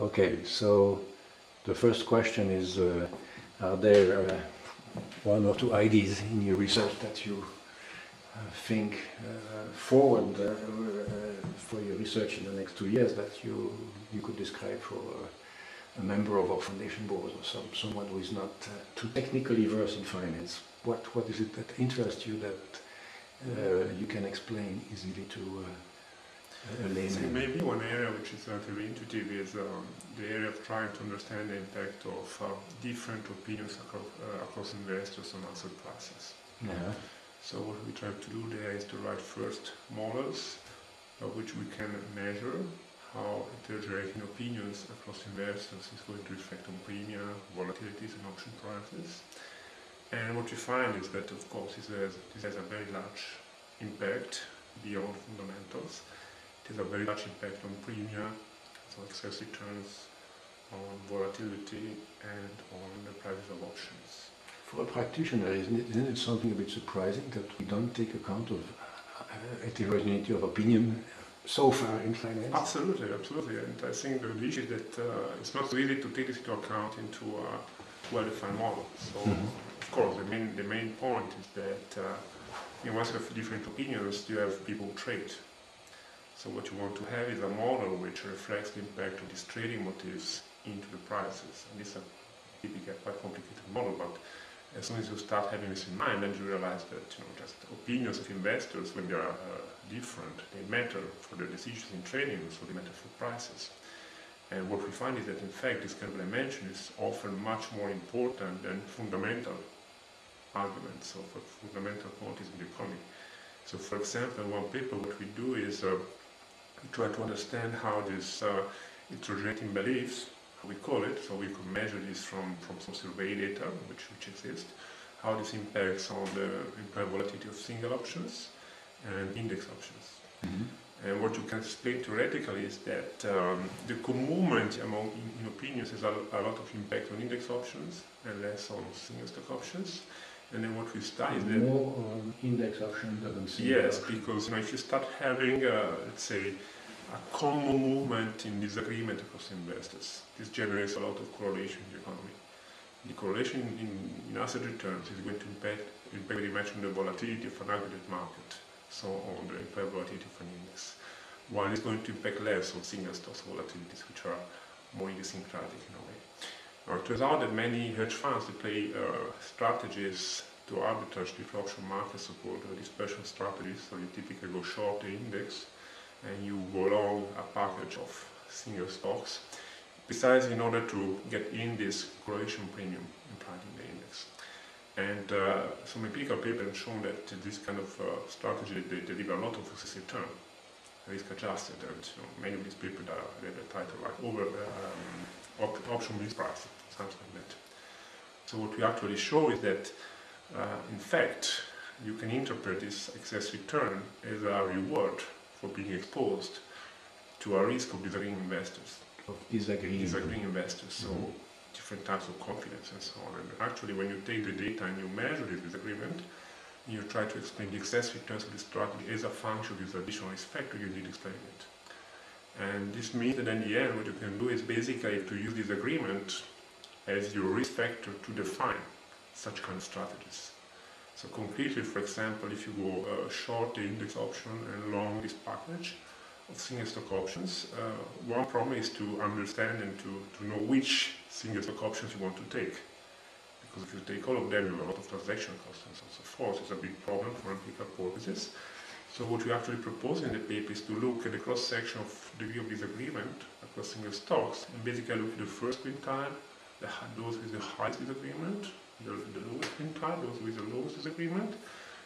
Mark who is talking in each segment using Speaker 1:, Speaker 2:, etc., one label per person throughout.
Speaker 1: Okay, so the first question is, are there one or two ideas in your research that you think forward for your research in the next 2 years that you could describe for a member of our foundation board or someone who is not too technically versed in finance? What is it that interests you that you can explain easily to a layman?
Speaker 2: Maybe one area which is relatively intuitive is the area of trying to understand the impact of different opinions across investors on asset classes.
Speaker 1: Yeah.
Speaker 2: So what we try to do there is to write first models which we can measure how heterogeneous opinions across investors is going to affect on premia, volatilities and option prices. And what we find is that, of course, this has a very large impact beyond fundamentals. It has a very large impact on premia, so excess returns, on volatility and on the prices of options.
Speaker 1: For a practitioner, isn't it something a bit surprising that we don't take account of heterogeneity of opinion so far in finance?
Speaker 2: Absolutely, absolutely. And I think the issue is that it's not so easy to take this into account into a well-defined model. So, of course, the main point is that once you have different opinions, you have people trade. So what you want to have is a model which reflects the impact of these trading motives into the prices. And this is a typically quite complicated model, but as soon as you start having this in mind, then you realize that just opinions of investors, when they are different, they matter for their decisions in trading, so they matter for prices. And what we find is that in fact this kind of dimension is often much more important than fundamental arguments, so for fundamental quantities in the economy. So for example, one paper what we do is we try to understand how this heterogeneity in beliefs, we call it, so we can measure this from some survey data which exists, how this impacts on the implied volatility of single options and index options. And what you can explain theoretically is that the movement among in opinions has a lot of impact on index options and less on single stock options. And then what we study is that
Speaker 1: more on index option than single
Speaker 2: yes,
Speaker 1: option.
Speaker 2: because if you start having, let's say, a common movement in disagreement across investors, this generates a lot of correlation in the economy. The correlation in asset returns is going to impact very much on the volatility of an aggregate market, so on the implied volatility of an index, while it's going to impact less on single stocks volatilities, which are more idiosyncratic in a way. Now, it turns out that many hedge funds play strategies to arbitrage the option market, so-called dispersion strategies. So you typically go short the index and you go long a package of single stocks, precisely in order to get in this correlation premium implied in the index. And some empirical papers have shown that this kind of strategy they deliver a lot of excess return, risk adjusted, and many of these papers are the title like option misprice, something like that. So what we actually show is that in fact you can interpret this excess return as a reward for being exposed to a risk of disagreeing investors.
Speaker 1: Of disagreeing
Speaker 2: investors, so different types of confidence and so on. And actually when you take the data and you measure this disagreement, you try to explain the excess returns of the strategy as a function of this additional risk factor, you need experiment. And this means that in the end what you can do is basically to use this agreement as your risk factor to define such kind of strategies. So concretely, for example, if you go short the index option and long this package of single stock options, one problem is to understand and to know which single stock options you want to take. Because if you take all of them, you have a lot of transaction costs and so on and so forth. It's a big problem for empirical purposes. So what we actually propose in the paper is to look at the cross-section of degree of disagreement across single stocks and basically look at the first quintile, those with the highest disagreement, the lowest quintile, those with the lowest disagreement.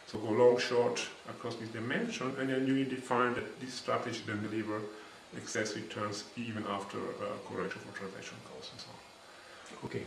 Speaker 2: So go long, short across this dimension, and then you define that this strategy then deliver excess returns even after correction for transaction costs and so on.
Speaker 1: Okay.